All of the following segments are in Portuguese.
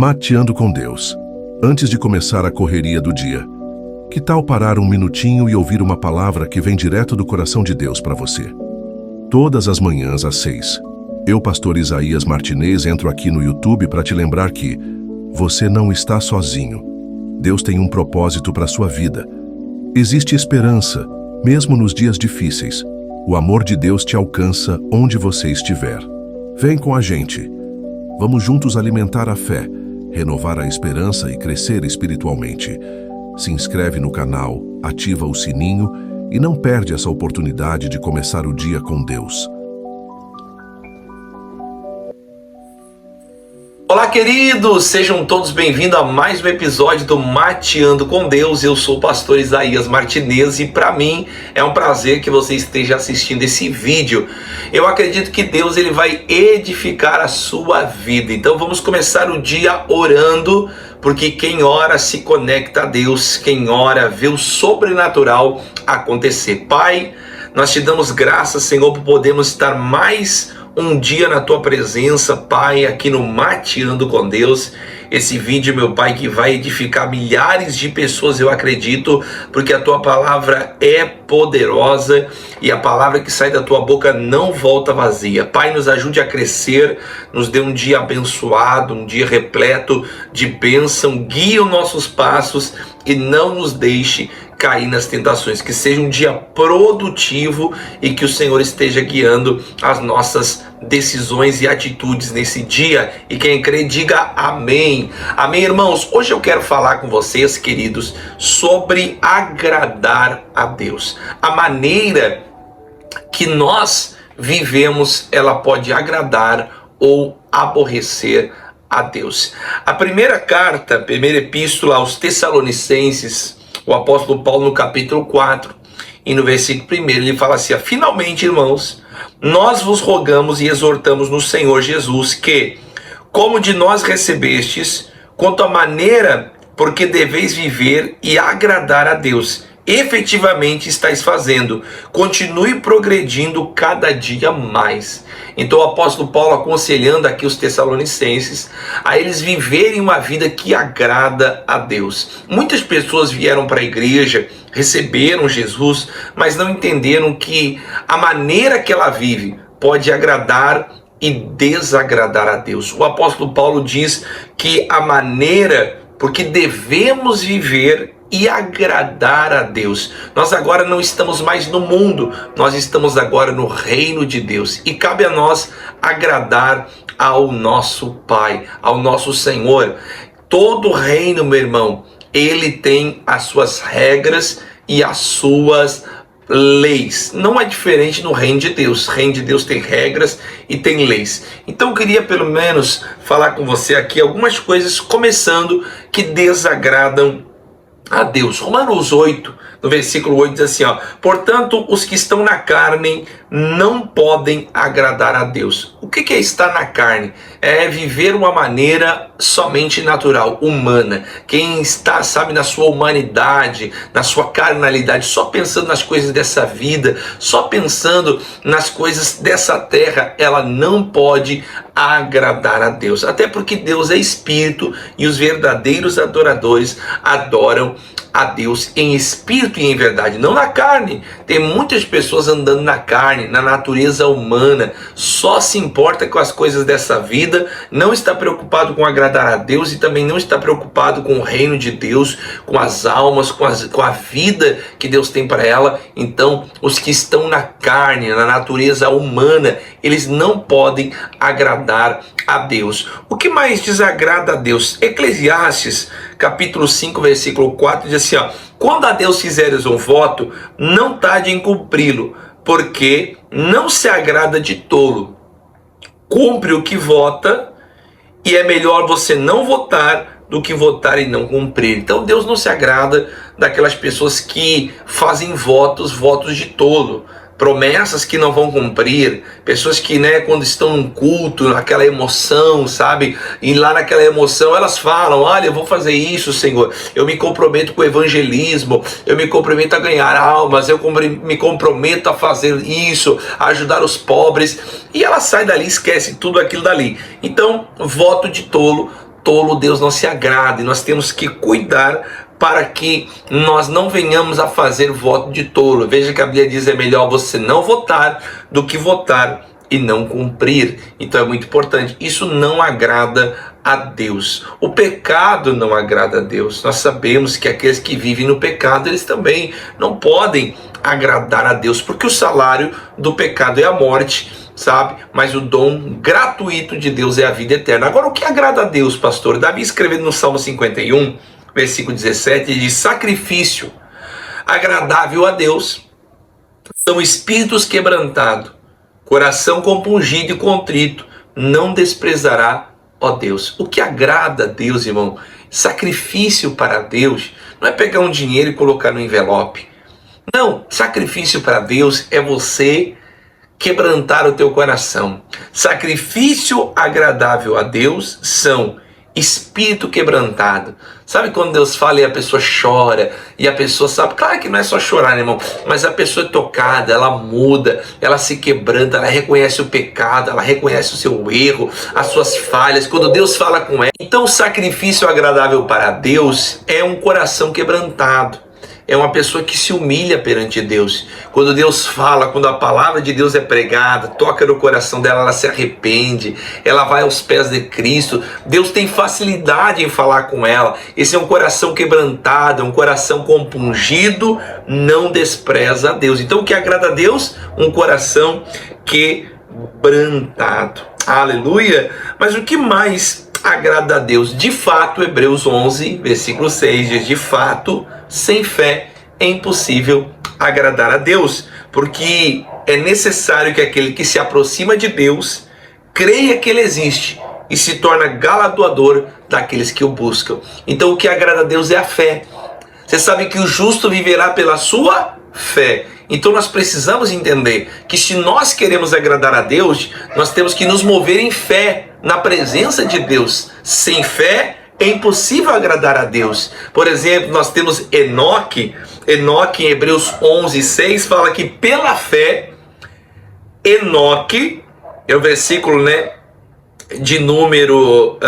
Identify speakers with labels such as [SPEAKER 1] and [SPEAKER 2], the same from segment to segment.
[SPEAKER 1] Mateando com Deus. Antes de começar a correria do dia, que tal parar um minutinho e ouvir uma palavra que vem direto do coração de Deus para você? Todas as manhãs às 6, eu, pastor Isaías Martinez, entro aqui no YouTube para te lembrar que você não está sozinho. Deus tem um propósito para sua vida. Existe esperança, mesmo nos dias difíceis. O amor de Deus te alcança onde você estiver. Vem com a gente. Vamos juntos alimentar a fé, renovar a esperança e crescer espiritualmente. Se inscreve no canal, ativa o sininho e não perde essa oportunidade de começar o dia com Deus.
[SPEAKER 2] Olá, queridos! Sejam todos bem-vindos a mais um episódio do Mateando com Deus. Eu sou o pastor Isaías Martinez e para mim é um prazer que você esteja assistindo esse vídeo. Eu acredito que Deus ele vai edificar a sua vida. Então vamos começar o dia orando, porque quem ora se conecta a Deus, quem ora vê o sobrenatural acontecer. Pai, nós te damos graças, Senhor, por podermos estar mais um dia na tua presença, Pai, aqui no Mateando com Deus. Esse vídeo, meu Pai, que vai edificar milhares de pessoas, eu acredito, porque a tua palavra é poderosa e a palavra que sai da tua boca não volta vazia. Pai, nos ajude a crescer, nos dê um dia abençoado, um dia repleto de bênção, guia os nossos passos e não nos deixe cair nas tentações, que seja um dia produtivo e que o Senhor esteja guiando as nossas decisões e atitudes nesse dia. E quem crê, diga amém. Amém, irmãos? Hoje eu quero falar com vocês, queridos, sobre agradar a Deus. A maneira que nós vivemos, ela pode agradar ou aborrecer a Deus. A primeira carta, a primeira epístola aos Tessalonicenses, o apóstolo Paulo, no capítulo 4, e no versículo 1, ele fala assim: finalmente, irmãos, nós vos rogamos e exortamos no Senhor Jesus que, como de nós recebestes, quanto à maneira porque deveis viver e agradar a Deus, efetivamente estáis fazendo, continue progredindo cada dia mais. Então o apóstolo Paulo aconselhando aqui os Tessalonicenses a eles viverem uma vida que agrada a Deus. Muitas pessoas vieram para a igreja, receberam Jesus, mas não entenderam que a maneira que ela vive pode agradar e desagradar a Deus. O apóstolo Paulo diz que a maneira, porque devemos viver e agradar a Deus. Nós agora não estamos mais no mundo, nós estamos agora no reino de Deus. E cabe a nós agradar ao nosso Pai, ao nosso Senhor. Todo reino, meu irmão, ele tem as suas regras e as suas leis. Não é diferente no reino de Deus. O reino de Deus tem regras e tem leis. Então eu queria pelo menos falar com você aqui algumas coisas, começando, que desagradam a Deus. Romanos 8, no versículo 8 diz assim, portanto, os que estão na carne não podem agradar a Deus. O que é estar na carne? É viver uma maneira somente natural, humana. Quem está, sabe, na sua humanidade, na sua carnalidade, só pensando nas coisas dessa vida, só pensando nas coisas dessa terra, ela não pode agradar a Deus. Até porque Deus é espírito e os verdadeiros adoradores adoram a Deus em espírito e em verdade, não na carne. Tem muitas pessoas andando na carne, na natureza humana, só se importa com as coisas dessa vida, não está preocupado com agradar a Deus e também não está preocupado com o reino de Deus, com as almas, com a vida que Deus tem para ela. Então, os que estão na carne, na natureza humana, eles não podem agradar a Deus. O que mais desagrada a Deus? Eclesiastes, capítulo 5, versículo 4, diz assim, quando a Deus fizeres um voto, não tarde em cumpri-lo, porque não se agrada de tolo. Cumpre o que vota, e é melhor você não votar do que votar e não cumprir. Então Deus não se agrada daquelas pessoas que fazem votos de tolo, promessas que não vão cumprir, pessoas que, quando estão num culto, naquela emoção, sabe? E lá naquela emoção elas falam, olha, eu vou fazer isso, Senhor, eu me comprometo com o evangelismo, eu me comprometo a ganhar almas, eu me comprometo a fazer isso, a ajudar os pobres, e ela sai dali, esquece tudo aquilo dali. Então, voto de tolo, tolo Deus não se agrada, e nós temos que cuidar para que nós não venhamos a fazer voto de tolo. Veja que a Bíblia diz: é melhor você não votar do que votar e não cumprir. Então é muito importante. Isso não agrada a Deus. O pecado não agrada a Deus. Nós sabemos que aqueles que vivem no pecado, eles também não podem agradar a Deus, porque o salário do pecado é a morte, sabe? Mas o dom gratuito de Deus é a vida eterna. Agora, o que agrada a Deus, pastor? Davi, escrevendo no Salmo 51, versículo 17, ele diz: sacrifício agradável a Deus são espíritos quebrantados, coração compungido e contrito, não desprezará, ó Deus. O que agrada a Deus, irmão? Sacrifício para Deus não é pegar um dinheiro e colocar no envelope. Não, sacrifício para Deus é você quebrantar o teu coração. Sacrifício agradável a Deus são espírito quebrantado. Sabe quando Deus fala e a pessoa chora, e a pessoa sabe, claro que não é só chorar, né, irmão, mas a pessoa é tocada, ela muda, ela se quebranta, ela reconhece o pecado, ela reconhece o seu erro, as suas falhas, quando Deus fala com ela. Então o sacrifício agradável para Deus é um coração quebrantado. É uma pessoa que se humilha perante Deus. Quando Deus fala, quando a palavra de Deus é pregada, toca no coração dela, ela se arrepende, ela vai aos pés de Cristo. Deus tem facilidade em falar com ela. Esse é um coração quebrantado, é um coração compungido, não despreza a Deus. Então o que agrada a Deus? Um coração quebrantado. Aleluia! Mas o que mais agrada a Deus? De fato, Hebreus 11, versículo 6 diz: de fato, sem fé é impossível agradar a Deus, porque é necessário que aquele que se aproxima de Deus creia que Ele existe e se torna galardoador daqueles que o buscam. Então o que agrada a Deus é a fé. Você sabe que o justo viverá pela sua fé. Então nós precisamos entender que se nós queremos agradar a Deus, nós temos que nos mover em fé, na presença de Deus. Sem fé é impossível agradar a Deus. Por exemplo, nós temos Enoque. Enoque, em Hebreus 11, 6, fala que pela fé, Enoque, é o versículo, de número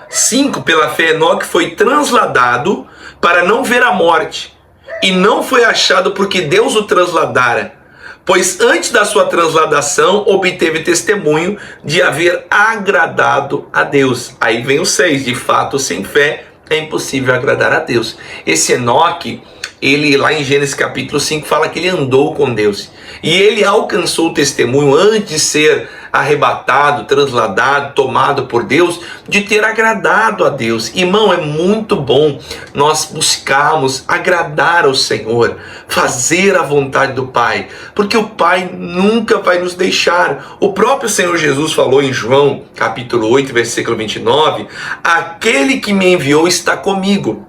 [SPEAKER 2] 5, pela fé Enoque foi transladado para não ver a morte, e não foi achado porque Deus o transladara, pois antes da sua transladação obteve testemunho de haver agradado a Deus. Aí vem o 6, de fato sem fé é impossível agradar a Deus. Esse Enoque, ele lá em Gênesis capítulo 5 fala que ele andou com Deus, e ele alcançou o testemunho antes de ser arrebatado, transladado, tomado por Deus, de ter agradado a Deus. Irmão, é muito bom nós buscarmos agradar ao Senhor, fazer a vontade do Pai, porque o Pai nunca vai nos deixar. O próprio Senhor Jesus falou em João capítulo 8, versículo 29, aquele que me enviou está comigo,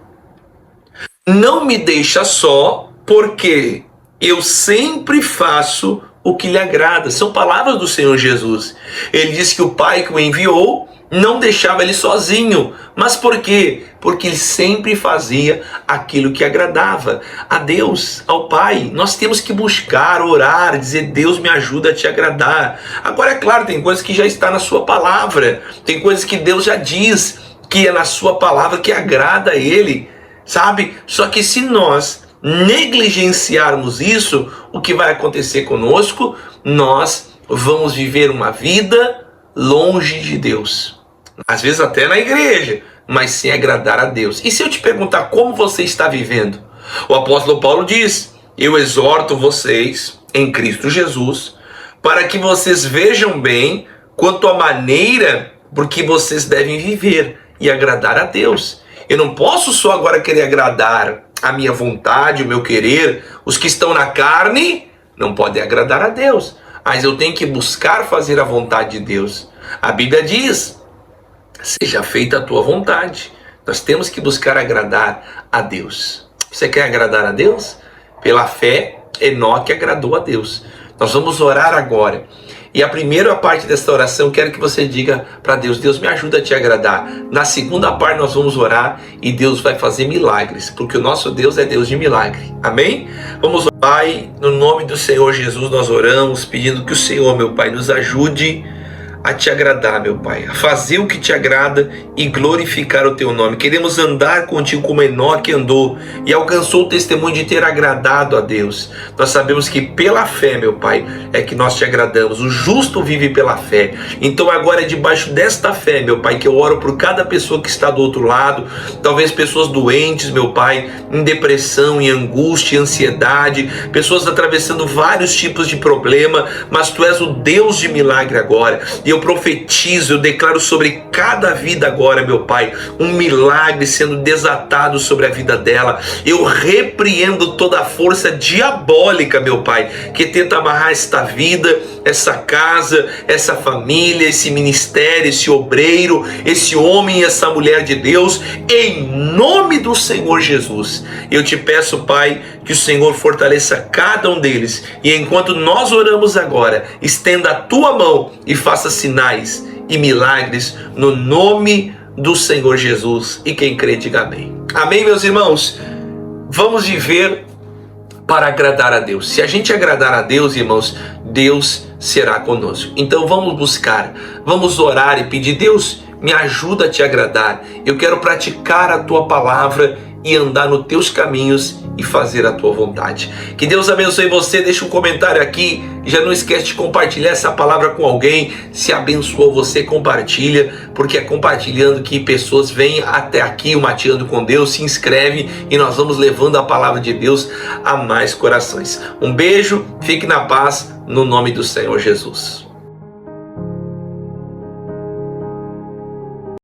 [SPEAKER 2] não me deixa só, porque eu sempre faço o que lhe agrada. São palavras do Senhor Jesus. Ele disse que o Pai que o enviou não deixava ele sozinho. Mas por quê? Porque ele sempre fazia aquilo que agradava a Deus, ao Pai. Nós temos que buscar, orar, dizer: Deus, me ajuda a te agradar. Agora, é claro, tem coisas que já está na sua palavra, tem coisas que Deus já diz que é na sua palavra, que agrada a Ele, sabe? Só que se nós negligenciarmos isso, o que vai acontecer conosco? Nós vamos viver uma vida longe de Deus, às vezes até na igreja, mas sem agradar a Deus. E se eu te perguntar como você está vivendo? O apóstolo Paulo diz: eu exorto vocês em Cristo Jesus para que vocês vejam bem quanto à maneira por que vocês devem viver e agradar a Deus. Eu não posso só agora querer agradar a minha vontade, o meu querer. Os que estão na carne não podem agradar a Deus, mas eu tenho que buscar fazer a vontade de Deus. A Bíblia diz: seja feita a tua vontade. Nós temos que buscar agradar a Deus. Você quer agradar a Deus? Pela fé, Enoque agradou a Deus. Nós vamos orar agora. E a primeira parte desta oração, quero que você diga para Deus: Deus, me ajuda a te agradar. Na segunda parte nós vamos orar e Deus vai fazer milagres, porque o nosso Deus é Deus de milagre. Amém? Vamos orar. Pai, no nome do Senhor Jesus nós oramos, pedindo que o Senhor, meu Pai, nos ajude a te agradar, meu Pai, a fazer o que te agrada e glorificar o teu nome. Queremos andar contigo como Enoque andou e alcançou o testemunho de ter agradado a Deus. Nós sabemos que pela fé, meu Pai, é que nós te agradamos. O justo vive pela fé. Então agora é debaixo desta fé, meu Pai, que eu oro por cada pessoa que está do outro lado, talvez pessoas doentes, meu Pai, em depressão, em angústia, em ansiedade, pessoas atravessando vários tipos de problema, mas Tu és o Deus de milagre agora. E eu profetizo, eu declaro sobre cada vida agora, meu Pai, um milagre sendo desatado sobre a vida dela. Eu repreendo toda a força diabólica, meu Pai, que tenta amarrar esta vida, essa casa, essa família, esse ministério, esse obreiro, esse homem e essa mulher de Deus, em nome do Senhor Jesus. Eu te peço, Pai, que o Senhor fortaleça cada um deles, e enquanto nós oramos agora, estenda a tua mão e faça sinais e milagres no nome do Senhor Jesus. E quem crê, diga amém. Amém, meus irmãos? Vamos viver para agradar a Deus. Se a gente agradar a Deus, irmãos, Deus será conosco. Então vamos buscar, vamos orar e pedir: Deus, me ajuda a te agradar. Eu quero praticar a tua palavra e andar nos teus caminhos e fazer a tua vontade. Que Deus abençoe você. Deixa um comentário aqui. Já não esquece de compartilhar essa palavra com alguém. Se abençoou você, compartilha, porque é compartilhando que pessoas vêm até aqui, o Mateando com Deus. Se inscreve e nós vamos levando a palavra de Deus a mais corações. Um beijo, fique na paz, no nome do Senhor Jesus.